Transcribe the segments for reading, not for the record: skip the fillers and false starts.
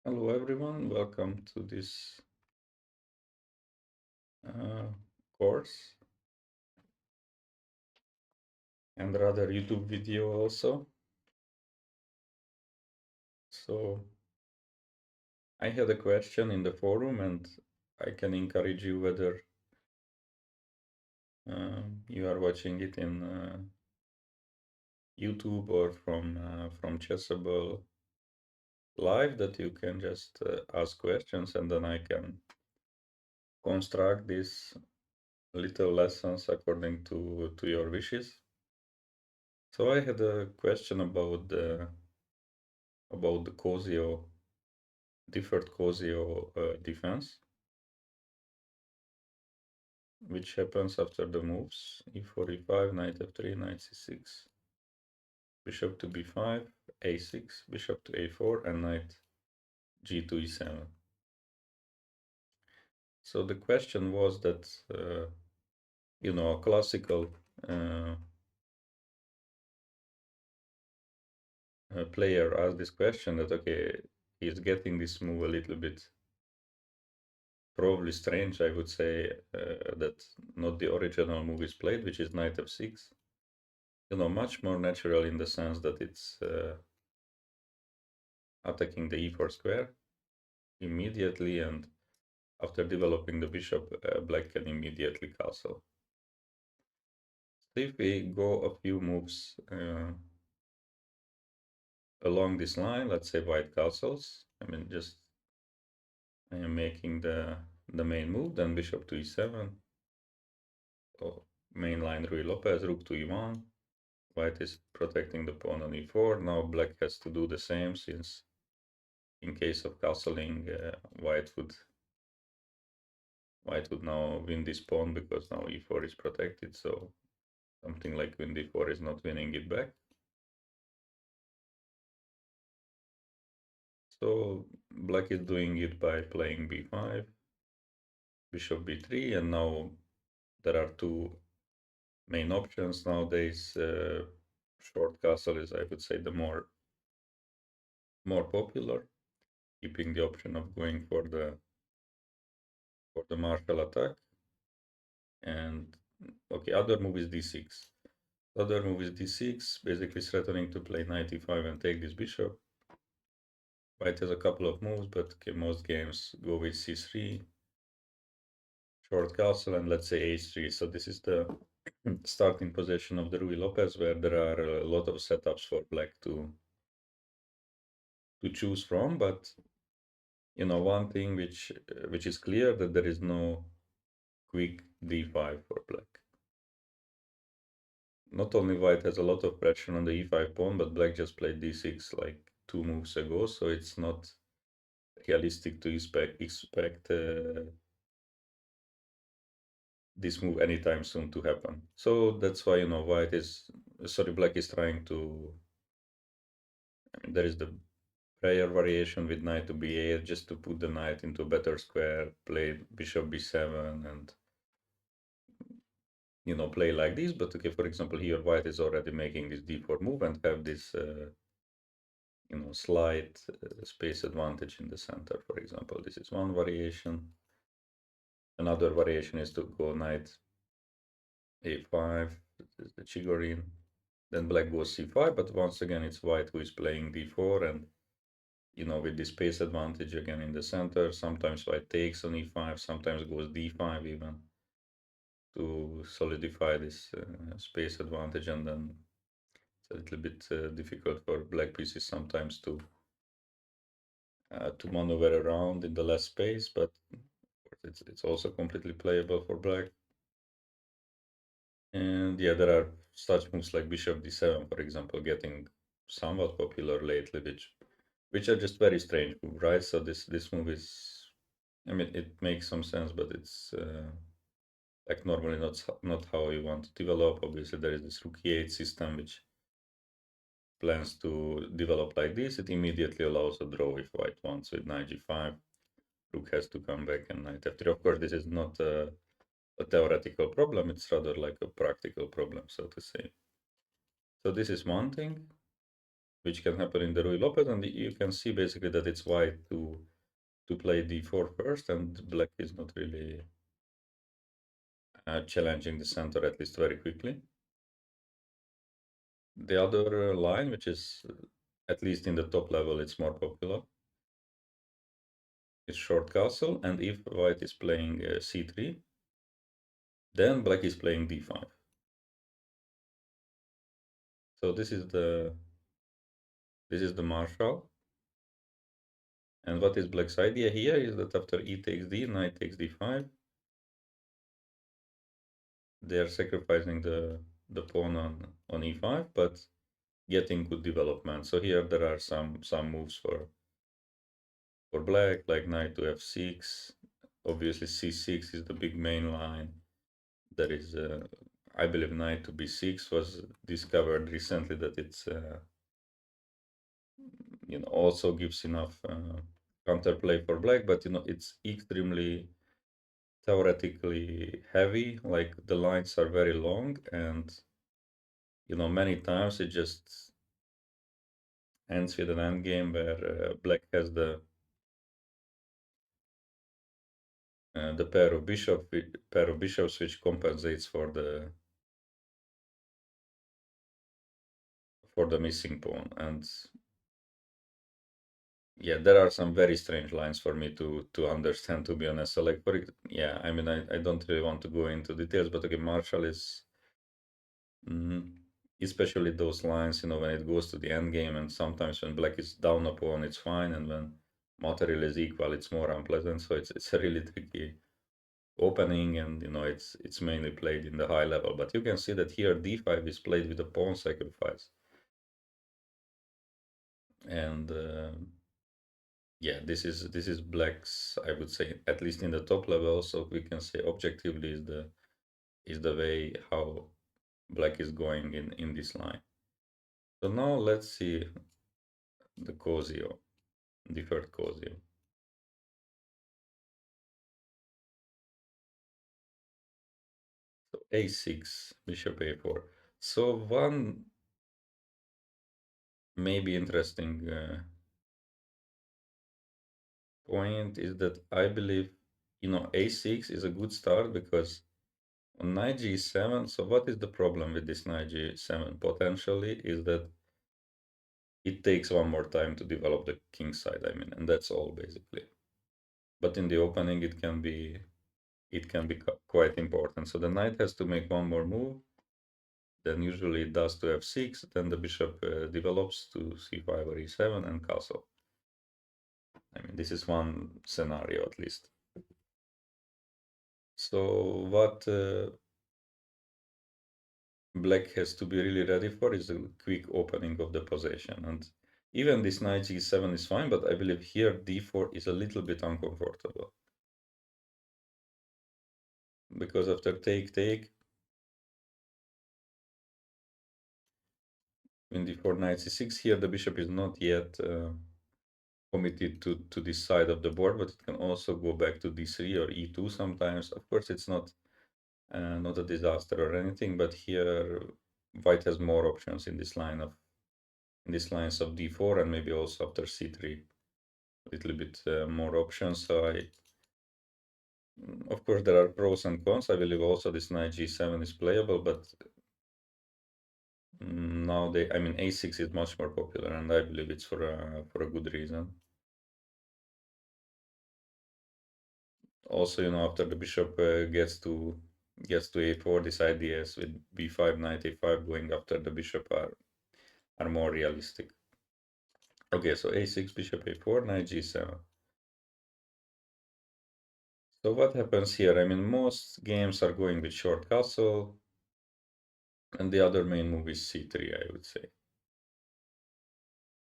Hello everyone, welcome to this uh, course and rather YouTube video also. So I had a question in the forum and I can encourage you whether you are watching it in YouTube or from Chessable live, that you can just ask questions and then I can construct these little lessons according to your wishes. So I had a question about the Cozio deferred Cozio defense, which happens after the moves e4, e5, knight f3, knight c6, bishop to b5, a6, bishop to a4, and knight g2, e7. So the question was that, a classical player asked this question that, okay, he's getting this move a little bit probably strange, I would say, that not the original move is played, which is knight f6. Much more natural in the sense that it's attacking the e4 square immediately, and after developing the bishop, black can immediately castle. So if we go a few moves along this line, let's say white castles, just I am making the main move, then bishop to e7, so main line Ruy Lopez, rook to e1, white is protecting the pawn on e4, now black has to do the same, since in case of castling, white would now win this pawn because now e4 is protected, so something like queen d4 is not winning it back. So black is doing it by playing b5, bishop b3, and now there are two main options nowadays. Short castle is, I would say, the more popular, keeping the option of going for the martial attack. And okay, other move is d6. Other move is d6, basically threatening to play knight e5 and take this bishop. White has a couple of moves, but most games go with c3, short castle, and let's say h3. So this is the starting position of the Ruy Lopez, where there are a lot of setups for black to choose from. But one thing which is clear, that there is no quick d5 for black. Not only white has a lot of pressure on the e5 pawn, but black just played d6 like 2 moves ago, so it's not realistic to expect this move anytime soon to happen. So that's why, black is trying to, there is the prayer variation with knight to b8, just to put the knight into a better square, play bishop b7, and, play like this. But okay, for example, here white is already making this d4 move and have this, slight space advantage in the center, for example. This is one variation. Another variation is to go knight a5, this is the Chigorin. Then black goes c5, but once again it's white who is playing d4, and with the space advantage again in the center. Sometimes white takes on e5, sometimes goes d5 even, to solidify this space advantage, and then it's a little bit difficult for black pieces sometimes to maneuver around in the less space, but it's also completely playable for black. And yeah, there are such moves like bishop d7, for example, getting somewhat popular lately, which are just very strange move, right? So this move is, it makes some sense, but it's like normally not how you want to develop. Obviously, there is this rook e8 system which plans to develop like this. It immediately allows a draw if white wants with knight g5. Rook has to come back and knight f3. Of course, this is not a theoretical problem. It's rather like a practical problem, so to say. So this is one thing which can happen in the Ruy Lopez, and you can see basically that it's white to play d4 first, and black is not really challenging the center, at least very quickly. The other line, which is at least in the top level, it's more popular. It's short castle, and if white is playing c3, then black is playing d5. So this is the marshal. And what is black's idea here is that after e takes d, knight takes d5, they are sacrificing the pawn on e5, but getting good development. So here there are some moves for black, like knight to f6. Obviously c6 is the big main line. There is I believe knight to b6 was discovered recently that it's also gives enough counterplay for black, but it's extremely theoretically heavy. Like the lines are very long, and many times it just ends with an endgame where black has the pair of bishops which compensates for the missing pawn. And yeah, there are some very strange lines for me to understand, to be honest. So like yeah, I mean, I don't really want to go into details, but okay, Marshall is especially those lines, when it goes to the end game, and sometimes when black is down a pawn, it's fine, and when material is equal, it's more unpleasant. So it's a really tricky opening, and it's mainly played in the high level. But you can see that here d5 is played with a pawn sacrifice, and yeah, this is black's, I would say, at least in the top level. So we can say objectively is the way how black is going in this line. So now let's see the Cozio, deferred Cozio. So a6, bishop a4. So one maybe interesting point is that I believe, a6 is a good start because on knight g7, so what is the problem with this knight g7 potentially is that it takes one more time to develop the king side, I mean, and that's all basically. But in the opening, it can be quite important. So the knight has to make one more move, then usually it does to f6, then the bishop develops to c5 or e7 and castle. I mean, this is one scenario at least. So what black has to be really ready for is a quick opening of the position. And even this knight g7 is fine, but I believe here d4 is a little bit uncomfortable. Because after take, in d4 knight c6, here the bishop is not yet committed to this side of the board, but it can also go back to d3 or e2 sometimes. Of course, it's not a disaster or anything, but here white has more options in this lines of d4 and maybe also after c3, a little bit more options. So of course, there are pros and cons. I believe also this knight g7 is playable, but nowadays, I mean, a6 is much more popular, and I believe it's for a good reason. Also, after the bishop gets to a4, these ideas with b5, knight a5 going after the bishop are more realistic. Okay, so a6, bishop a4, knight g7. So what happens here? I mean, most games are going with short castle, and the other main move is c3, I would say.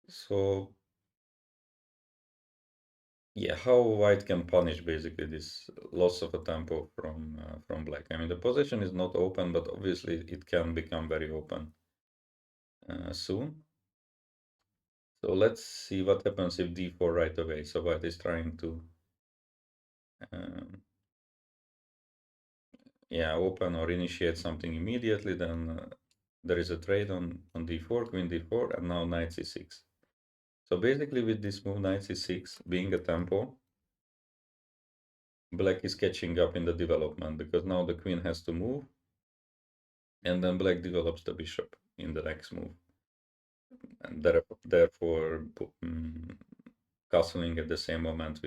So yeah, how white can punish basically this loss of a tempo from black? I mean, the position is not open, but obviously it can become very open soon. So let's see what happens if d4 right away. So white is trying to um, yeah, open or initiate something immediately. Then there is a trade on d4, queen d4, and now knight c6. So basically with this move knight c6 being a tempo, black is catching up in the development because now the queen has to move, and then black develops the bishop in the next move. And therefore, castling at the same moment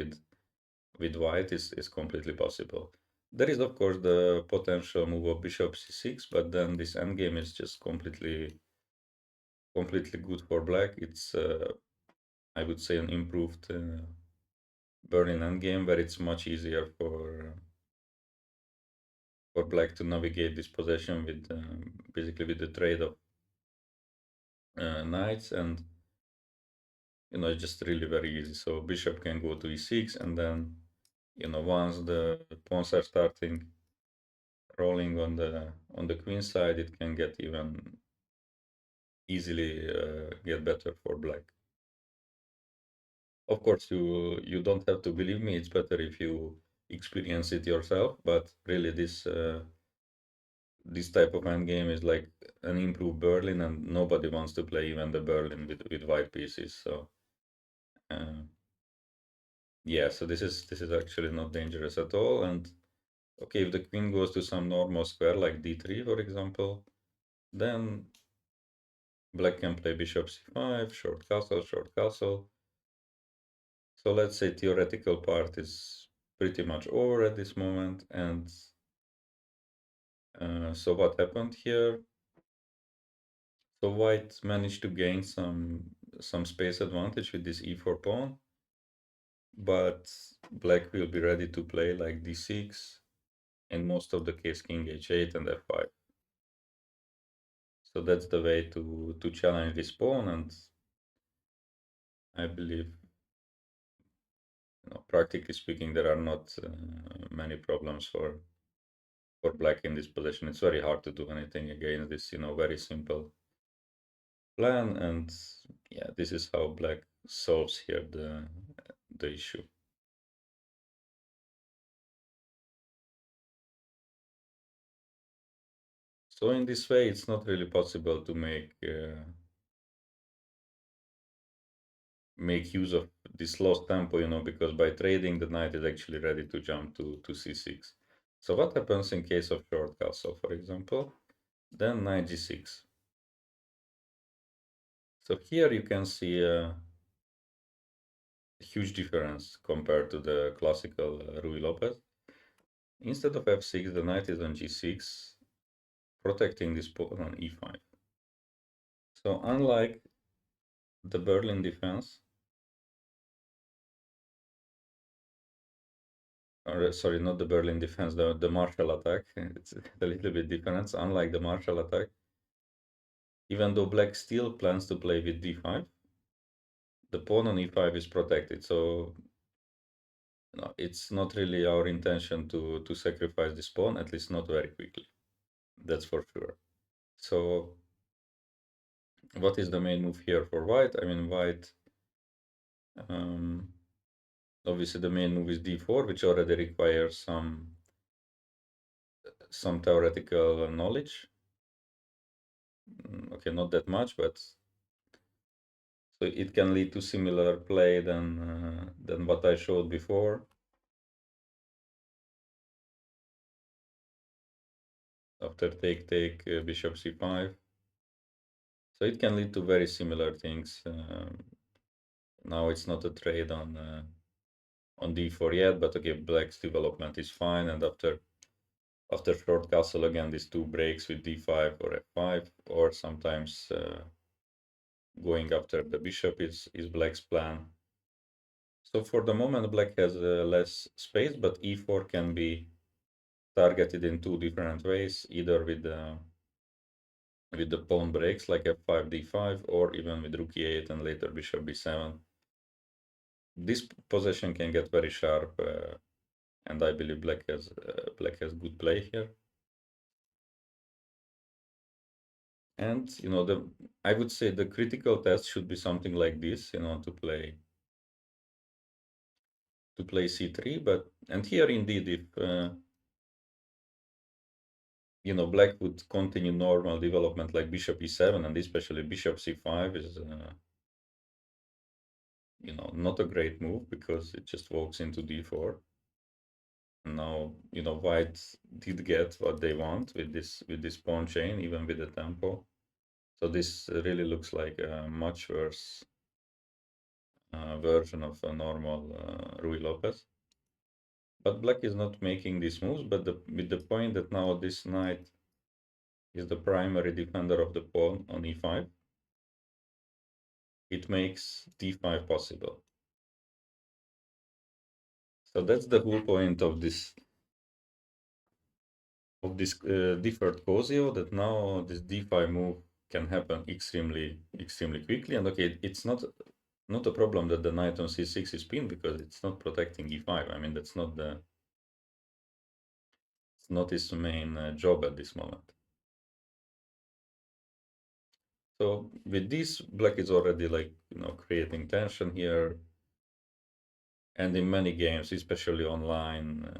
with white is completely possible. There is, of course, the potential move of bishop c6, but then this endgame is just completely good for black. It's, I would say, an improved Berlin endgame where it's much easier for black to navigate this position with basically with the trade of knights, and it's just really very easy. So bishop can go to e6, and then once the pawns are starting rolling on the queen side, it can get even easily get better for black. Of course, you don't have to believe me. It's better if you experience it yourself. But really, this type of endgame is like an improved Berlin, and nobody wants to play even the Berlin with white pieces. So yeah, so this is actually not dangerous at all. And okay, if the queen goes to some normal square like d3, for example, then black can play bishop c5, short castle, short castle. So let's say theoretical part is pretty much over at this moment. And so what happened here? So white managed to gain some space advantage with this e4 pawn, but black will be ready to play like d6, in most of the case king h8 and f5. So that's the way to challenge this pawn, and I believe, practically speaking, there are not many problems for black in this position. It's very hard to do anything against this, very simple plan, and yeah, this is how black solves here the issue. So in this way, it's not really possible to make use of this lost tempo, because by trading, the knight is actually ready to jump to c6. So what happens in case of short castle, for example? Then knight g6. So here you can see a huge difference compared to the classical Ruy Lopez. Instead of f6, the knight is on g6, protecting this pawn on e5. So unlike the Berlin defense, or sorry, not the Berlin defense, the Marshall attack, it's a little bit different. Unlike the Marshall attack, even though black still plans to play with d5, the pawn on e5 is protected. So no, it's not really our intention to sacrifice this pawn, at least not very quickly. That's for sure. So what is the main move here for white? I mean, white, obviously the main move is d4, which already requires some theoretical knowledge. Okay, not that much, but so it can lead to similar play than what I showed before. After take bishop c5. So it can lead to very similar things. Now it's not a trade on d4 yet, but okay, black's development is fine, and after short castle again, these two breaks with d5 or f5, or sometimes going after the bishop is black's plan. So for the moment, black has less space, but e4 can be targeted in two different ways, either with the pawn breaks like f5, d5, or even with rook e8 and later bishop b7. This position can get very sharp, and I believe black has good play here. And I would say the critical test should be something like this, to play c3. And here indeed, black would continue normal development like bishop e7, and especially bishop c5 is, not a great move because it just walks into d4. And now, white did get what they want with this pawn chain, even with the tempo. So this really looks like a much worse version of a normal Rui Lopez. But black is not making these moves, but with the point that now this knight is the primary defender of the pawn on e5, it makes d5 possible. So that's the whole point of this deferred Cozio, that now this d5 move can happen extremely quickly. And okay, it's not a problem that the knight on c6 is pinned, because it's not protecting e5. I mean, it's not his main job at this moment. So with this, black is already like, creating tension here. And in many games, especially online,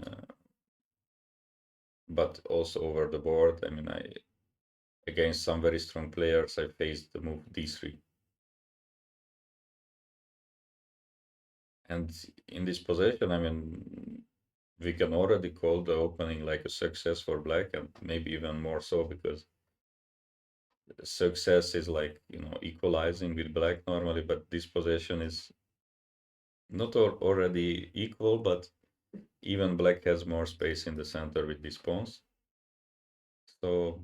but also over the board, I mean, against some very strong players, I faced the move d3. And in this position, I mean, we can already call the opening like a success for black, and maybe even more so, because success is like, equalizing with black normally, but this position is not already equal, but even black has more space in the center with these pawns. So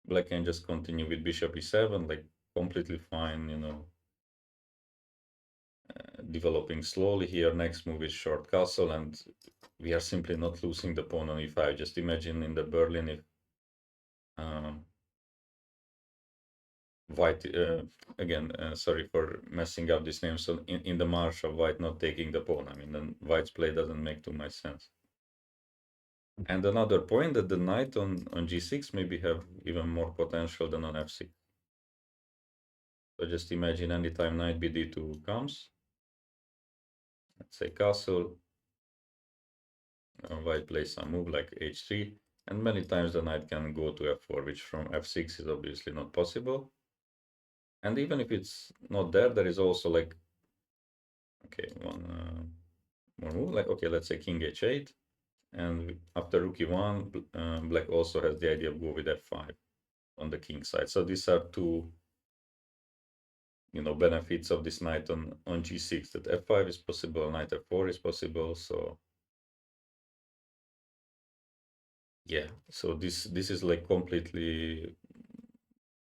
black can just continue with bishop e7, like completely fine, developing slowly here. Next move is short castle, and we are simply not losing the pawn on e5. Just imagine in the Berlin if um, white, again, sorry for messing up this name. So in the march of white not taking the pawn, I mean, then white's play doesn't make too much sense. And another point, that the knight on g6 maybe have even more potential than on f6. So just imagine anytime knight bd2 comes, let's say castle, white plays some move like h3, and many times the knight can go to f4, which from f6 is obviously not possible. And even if it's not there, there is also like, okay, one more move, like, okay, let's say king h8, and after rook e1, black also has the idea of go with f5 on the king side. So these are two, benefits of this knight on g6, that f5 is possible, knight f4 is possible. So yeah, so this is like completely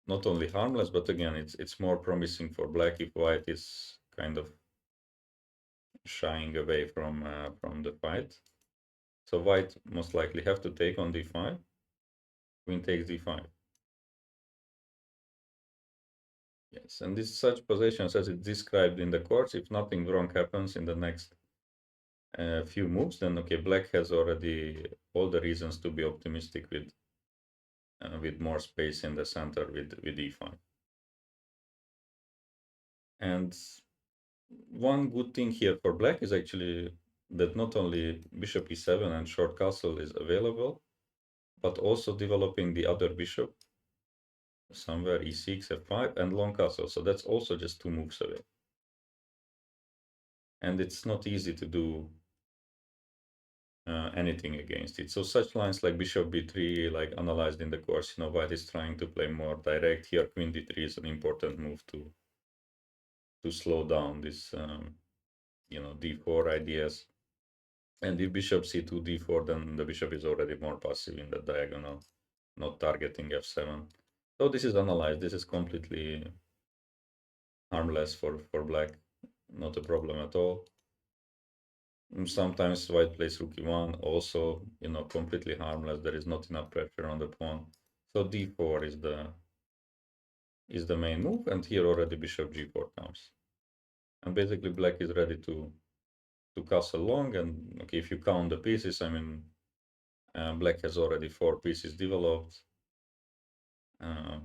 not only harmless, but again, it's more promising for black if white is kind of shying away from the fight. So white most likely have to take on d5, queen takes d5. Yes, and this such positions as it's described in the course, if nothing wrong happens in the next few moves, then okay, black has already all the reasons to be optimistic with more space in the center with e5. And one good thing here for black is actually that not only bishop e7 and short castle is available, but also developing the other bishop somewhere e6, f5, and long castle. So that's also just two moves away. And it's not easy to do anything against it. So such lines like bishop b3, like analyzed in the course, white is trying to play more direct. Here queen d3 is an important move to slow down this d4 ideas. And if bishop c2 d4, then the bishop is already more passive in the diagonal, not targeting f7. So this is analyzed. This is completely harmless for black, not a problem at all. Sometimes white plays rook e1, also, completely harmless. There is not enough pressure on the pawn. So d4 is the main move, and here already bishop g4 comes. And basically black is ready to castle long, and okay, if you count the pieces, I mean, black has already 4 pieces developed, uh,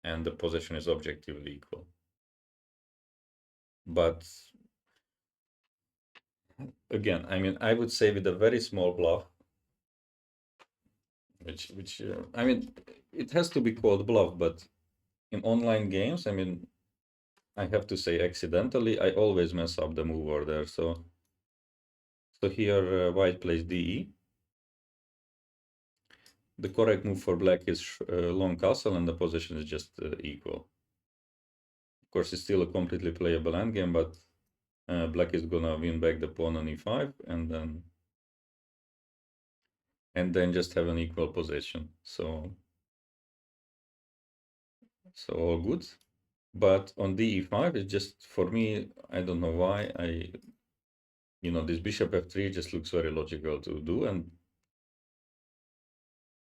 and the position is objectively equal. But again, I mean, I would say with a very small bluff, which I mean, it has to be called bluff, but in online games, I mean, I have to say accidentally, I always mess up the move order. So here white plays DE. The correct move for black is long castle, and the position is just equal. Of course, it's still a completely playable endgame, but black is gonna win back the pawn on e5, and then just have an equal position. So all good. But on de5, it's just, for me, I don't know why, this bishop f3 just looks very logical to do, and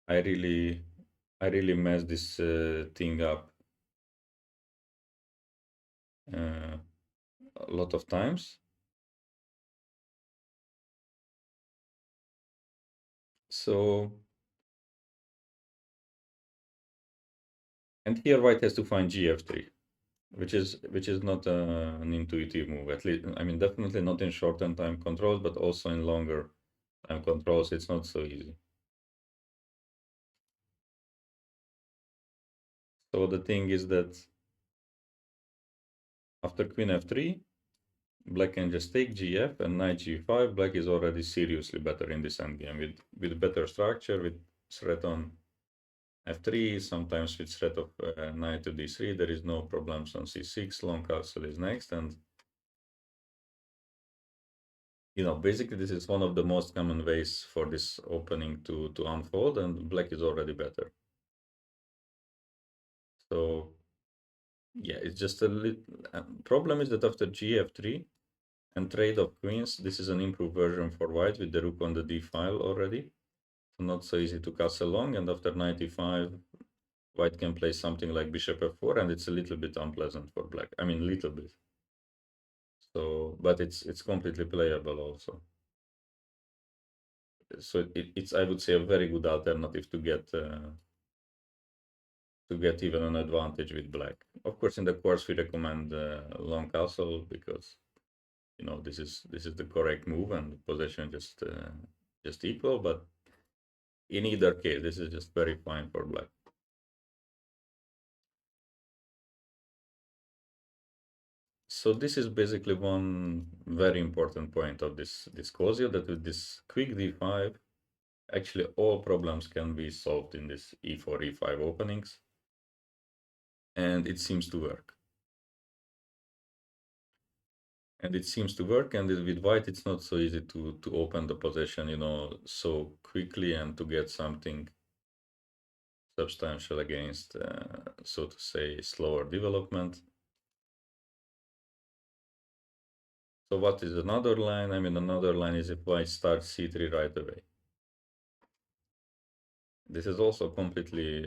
I really messed this thing up uh, a lot of times. So, and here white has to find gf3, which is not an intuitive move. At least, I mean, definitely not in shortened time controls, but also in longer time controls, it's not so easy. So the thing is that after queen f3, black can just take gf, and knight g5. Black is already seriously better in this endgame with better structure, with threat on f3, sometimes with threat of knight to d3. There is no problems on c6. Long castle is next, and basically this is one of the most common ways for this opening to unfold, and black is already better. So yeah, it's just a little problem is that after gf3 and trade of queens, this is an improved version for white with the rook on the d file already. So not so easy to castle long, and after 95, white can play something like bishop f4, and it's a little bit unpleasant for black. I mean, little bit. So, but it's completely playable also. So it's, I would say, a very good alternative to get even an advantage with black. Of course, in the course we recommend long castle, because this is the correct move, and the position just equal. But in either case, this is just very fine for black. So this is basically one very important point of this Cozio, that with this quick d5, actually all problems can be solved in this e4, e5 openings, and it seems to work. And with white, it's not so easy to open the position, so quickly, and to get something substantial against, so to say, slower development. So what is another line? I mean, another line is if white starts c3 right away. This is also completely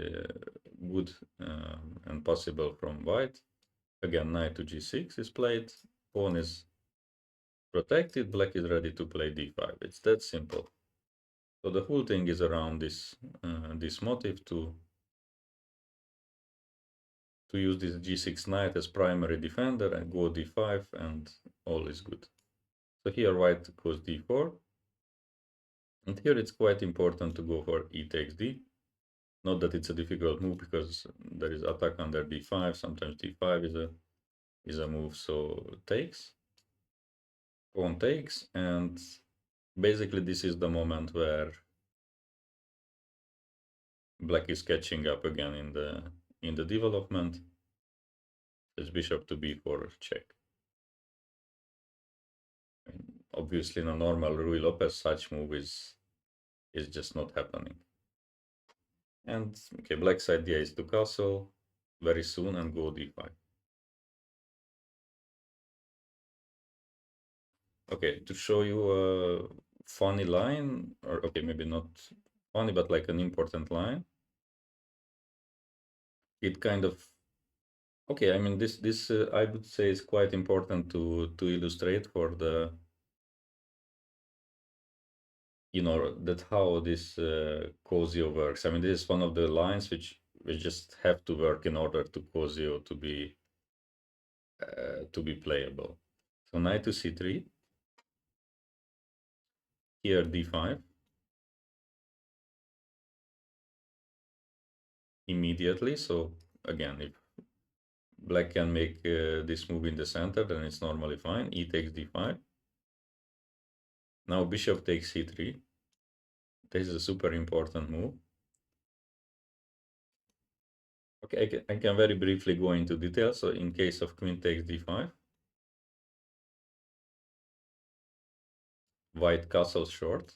good and possible from white. Again, knight to g6 is played, pawn is protected, black is ready to play d5. It's that simple. So the whole thing is around this motive to use this g6 knight as primary defender and go d5, and all is good. So here white goes d4, and here it's quite important to go for e takes d. Not that it's a difficult move, because there is attack under d5. Sometimes d5 is a move, so takes, pawn takes, and basically this is the moment where black is catching up again in the development. It's bishop to b4 check. Obviously, in a normal Rui Lopez, such move is just not happening. And okay, black's idea is to castle very soon and go d5. Okay, to show you a funny line, or okay, maybe not funny, but like an important line. It kind of, okay, I mean, this I would say is quite important to illustrate for the, that how this Cozio works. I mean, this is one of the lines which just have to work in order to Cozio to be playable. So knight to c3, here d5, immediately. So again, if black can make this move in the center, then it's normally fine. E takes d5. Now bishop takes c3. This is a super important move. Okay, I can very briefly go into details. So in case of queen takes d5, white castles short.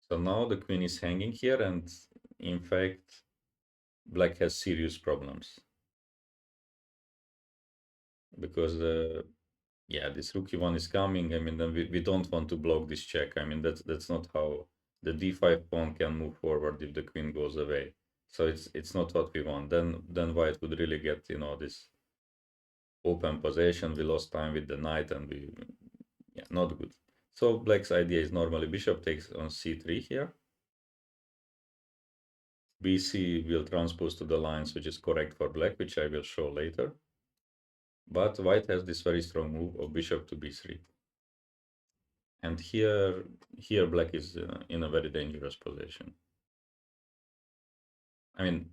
So now the queen is hanging here, and in fact, black has serious problems because yeah, this rook e1 is coming. I mean, then we don't want to block this check. I mean, that's not how the d5 pawn can move forward if the queen goes away. So it's not what we want. Then white would really get, you know, this open position. We lost time with the knight, and yeah, not good. So black's idea is normally bishop takes on c3 here. bc will transpose to the lines, which is correct for black, which I will show later. But white has this very strong move of bishop to b3. And here black is in a very dangerous position. I mean,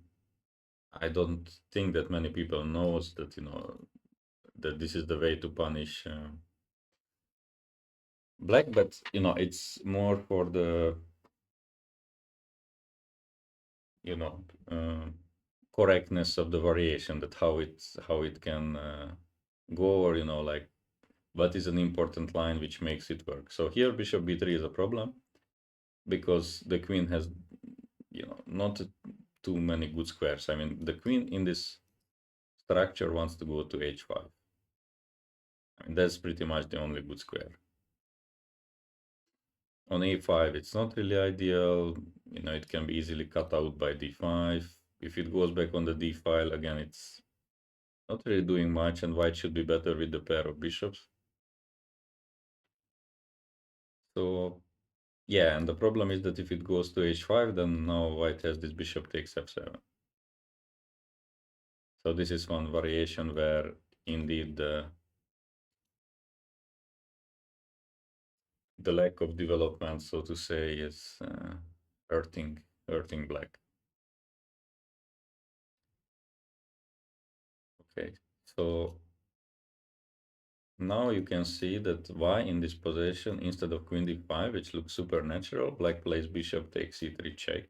I don't think that many people knows that, you know, that this is the way to punish black, but you know, it's more for the, you know, correctness of the variation, that how it can go, or you know, like what is an important line which makes it work. So here bishop b3 is a problem because the queen has, you know, not too many good squares. I mean, the queen in this structure wants to go to h5. I mean, that's pretty much the only good square. On a5, it's not really ideal. You know, it can be easily cut out by d5. If it goes back on the d file, again, it's not really doing much, and white should be better with the pair of bishops. So, yeah, and the problem is that if it goes to h5, then now white has this bishop takes f7. So this is one variation where indeed the lack of development, so to say, is hurting black. Okay, so now you can see that why in this position, instead of queen d5, which looks supernatural, black plays bishop takes c3 check.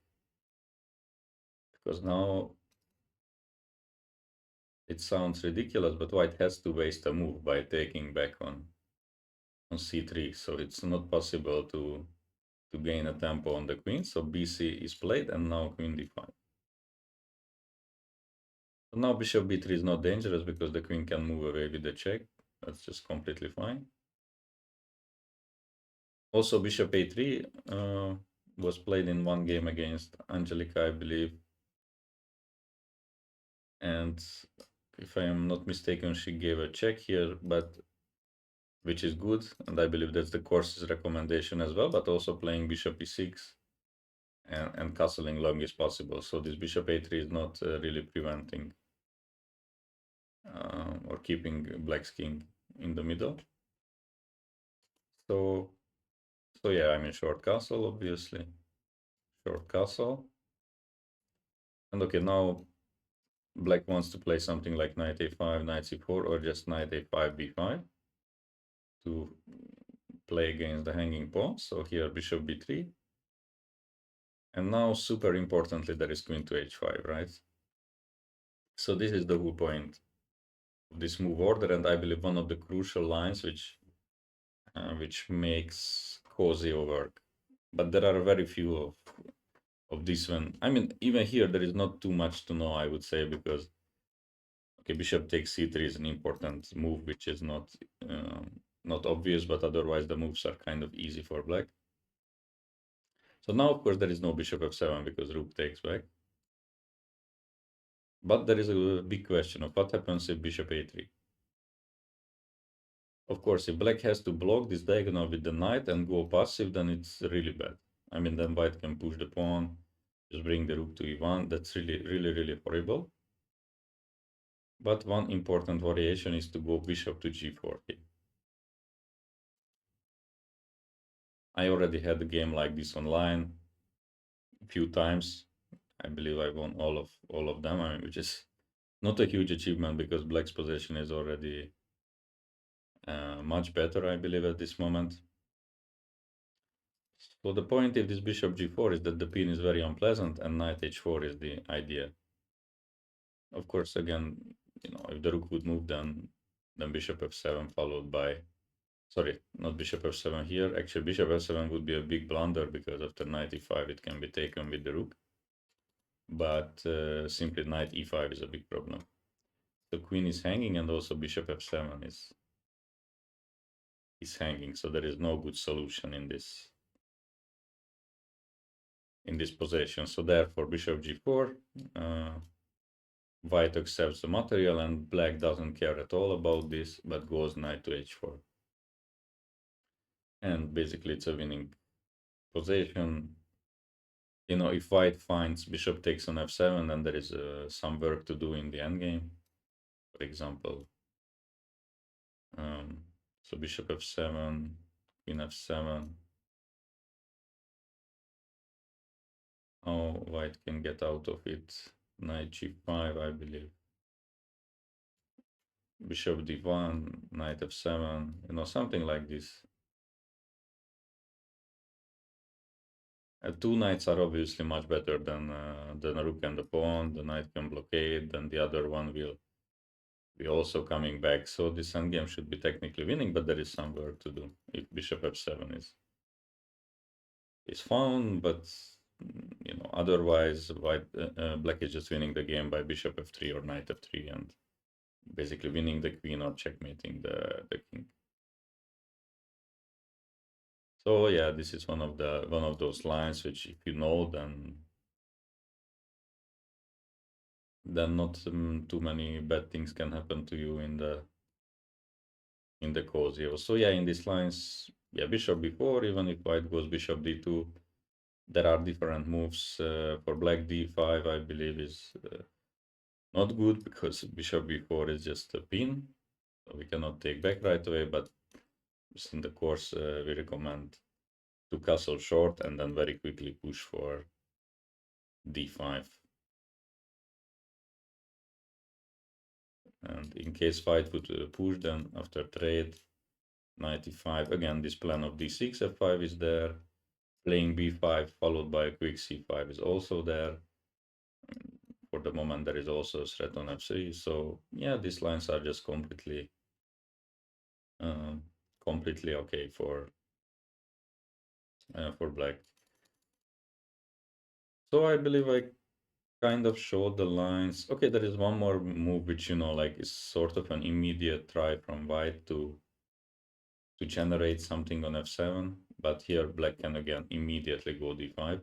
Because now it sounds ridiculous, but white has to waste a move by taking back on c3. So it's not possible to gain a tempo on the queen. So bc is played, and now queen d5. So now bishop b3 is not dangerous because the queen can move away with the check. That's just completely fine. Also, bishop a3 was played in one game against Angelica, I believe. And if I am not mistaken, she gave a check here, but which is good. And I believe that's the course's recommendation as well, but also playing bishop e6 and castling long is possible. So this bishop a3 is not really preventing or keeping black's king in the middle. So yeah, I mean, short castle, obviously. Short castle. And okay, now black wants to play something like knight a5, knight c4, or just knight a5, b5 to play against the hanging pawn. So here bishop b3. And now, super importantly, there is queen to h5, right? So this is the whole point of this move order, and I believe one of the crucial lines which makes Cozio work. But there are very few of this one. I mean, even here there is not too much to know, I would say, because okay, bishop takes c3 is an important move, which is not obvious, but otherwise the moves are kind of easy for black. So now, of course, there is no bishop f7 because rook takes back. But there is a big question of what happens if bishop a3. Of course, if black has to block this diagonal with the knight and go passive, then it's really bad. I mean, then white can push the pawn, just bring the rook to e1. That's really, really, really horrible. But one important variation is to go bishop to g4 here. I already had a game like this online a few times. I believe I won all of them, I mean, which is not a huge achievement because black's position is already much better, I believe, at this moment. So the point if this bishop g4 is that the pin is very unpleasant and knight h4 is the idea. Of course, again, if the rook would move, then bishop f7 followed by, sorry, not bishop f7 here. Actually, bishop f7 would be a big blunder because after knight e5 it can be taken with the rook. But simply knight e5 is a big problem. The queen is hanging and also bishop f7 is hanging, so there is no good solution in this position. So therefore bishop g4, white accepts the material and black doesn't care at all about this, but goes knight to h4. And basically it's a winning position. If white finds bishop takes on f7, then there is some work to do in the endgame. For example, so bishop f7, queen f7. How white can get out of it? Knight g5, I believe. Bishop d1, knight f7, something like this. Two knights are obviously much better than a rook and a pawn. The knight can blockade, and the other one will be also coming back. So this endgame should be technically winning, but there is some work to do if bishop f7 is found. But otherwise, black is just winning the game by bishop f3 or knight f3, and basically winning the queen or checkmating the king. So yeah, this is one of those lines which, if you know, then not too many bad things can happen to you in the Cozio. So yeah, in these lines, yeah, bishop b4, even if white goes bishop d2, there are different moves. For black d5, I believe is not good because bishop b4 is just a pin, so we cannot take back right away. But in the course, we recommend to castle short and then very quickly push for d5. And in case white would push, then after trade, 95, again, this plan of d6, f5 is there. Playing b5 followed by a quick c5 is also there. For the moment, there is also a threat on f3. So yeah, these lines are just completely okay for black. So I believe I kind of showed the lines. Okay, there is one more move which like is sort of an immediate try from white to generate something on f7, but here black can again immediately go d5.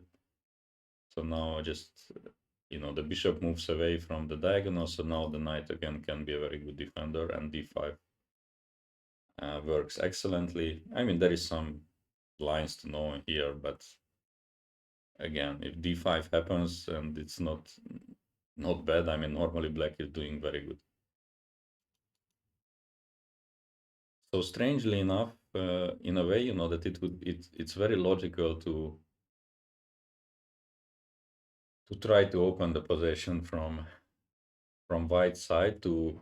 So now just the bishop moves away from the diagonal, so now the knight again can be a very good defender, and d5 works excellently. I mean, there is some lines to know here, but again, if d5 happens and it's not bad, I mean, normally black is doing very good. So strangely enough, in a way, that it's very logical to try to open the possession from white side to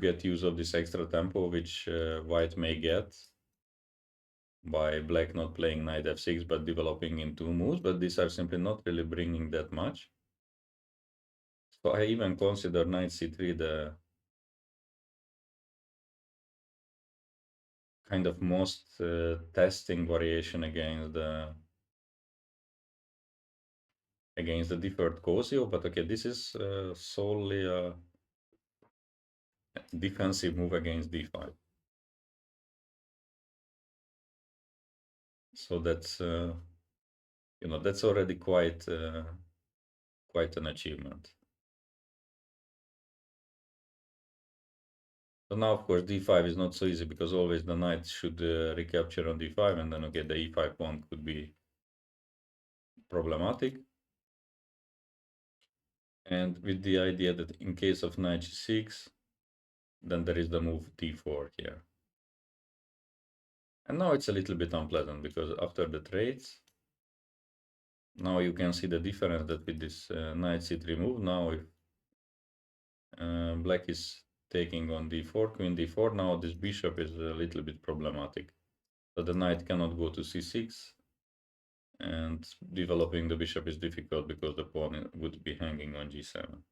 get use of this extra tempo which white may get by black not playing knight f6 but developing in two moves, but these are simply not really bringing that much. So I even consider knight c3 the kind of most testing variation against the deferred Cozio, but okay, this is solely a defensive move against d5. So that's that's already quite an achievement. So now, of course, d5 is not so easy because always the knight should recapture on d5, and then okay, the e5 pawn could be problematic. And with the idea that in case of knight g6, then there is the move d4 here. And now it's a little bit unpleasant because after the trades, Now you can see the difference that with this knight c3 move, now if black is taking on d4, queen d4, now this bishop is a little bit problematic. So the knight cannot go to c6, and developing the bishop is difficult because the pawn would be hanging on g7.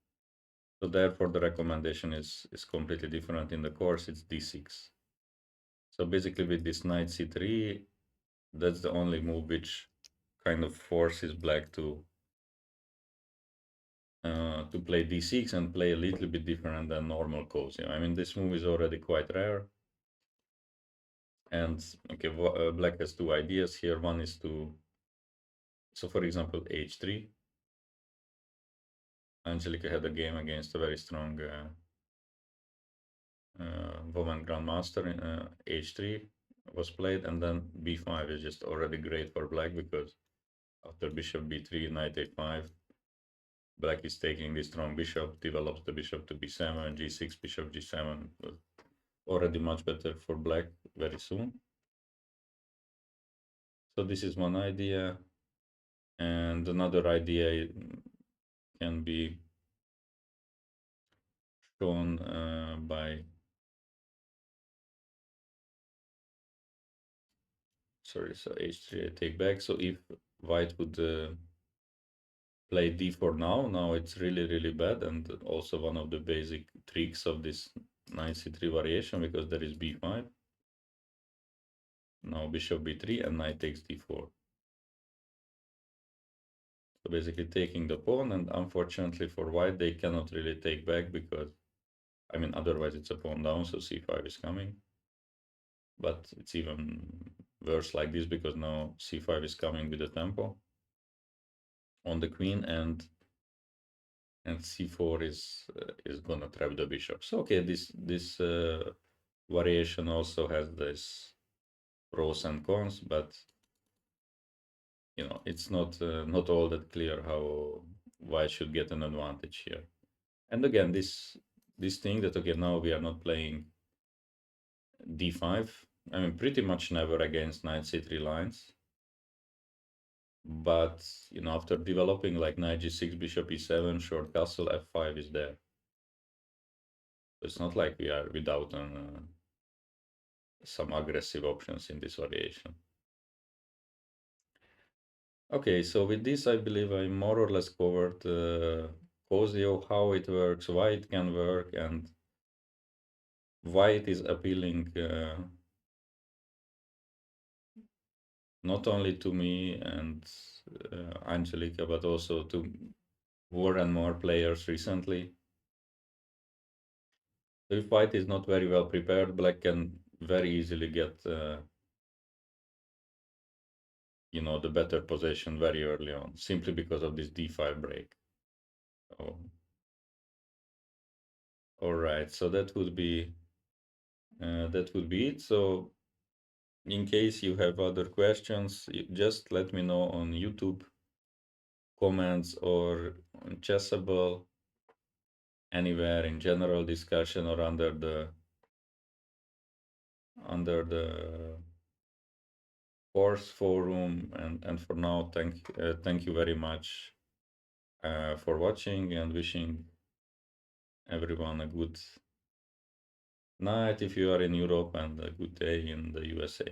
So therefore the recommendation is completely different. In the course it's d6. So basically with this knight c3, that's the only move which kind of forces black to play d6 and play a little bit different than normal Cozio. I mean, this move is already quite rare. And okay, black has two ideas here. One is to, so for example, h3. Angelica had a game against a very strong woman grandmaster. H3 was played, and then b5 is just already great for black because after bishop b3, knight a5, black is taking this strong bishop, develops the bishop to b7, g6, bishop g7, already much better for black very soon. So this is one idea, and another idea can be shown by, sorry, so h3 I take back. So if white would play d4 now it's really bad, and also one of the basic tricks of this knight c3 variation, because there is b5. Now bishop b3 and knight takes d4. So basically taking the pawn, and unfortunately for white, they cannot really take back because, I mean, otherwise it's a pawn down, so c5 is coming. But it's even worse like this because now c5 is coming with the tempo on the queen, and c4 is gonna trap the bishop. So okay, this variation also has this pros and cons, but you know, it's not all that clear how white should get an advantage here. And again, this thing that okay, now we are not playing d5. I mean, pretty much never against knight c3 lines. But you know, after developing like knight g6, bishop e7, short castle, f5 is there. So it's not like we are without some aggressive options in this variation. Okay, so with this, I believe I more or less covered Cozio, how it works, why it can work, and why it is appealing not only to me and Angelica, but also to more and more players recently. If white is not very well prepared, black can very easily get you know, the better position very early on, simply because of this d5 break. So, all right, so that would be it. So in case you have other questions, just let me know on YouTube comments or on Chessable, anywhere in general discussion or under the course forum. And for now, thank you very much for watching, and wishing everyone a good night if you are in Europe, and a good day in the USA.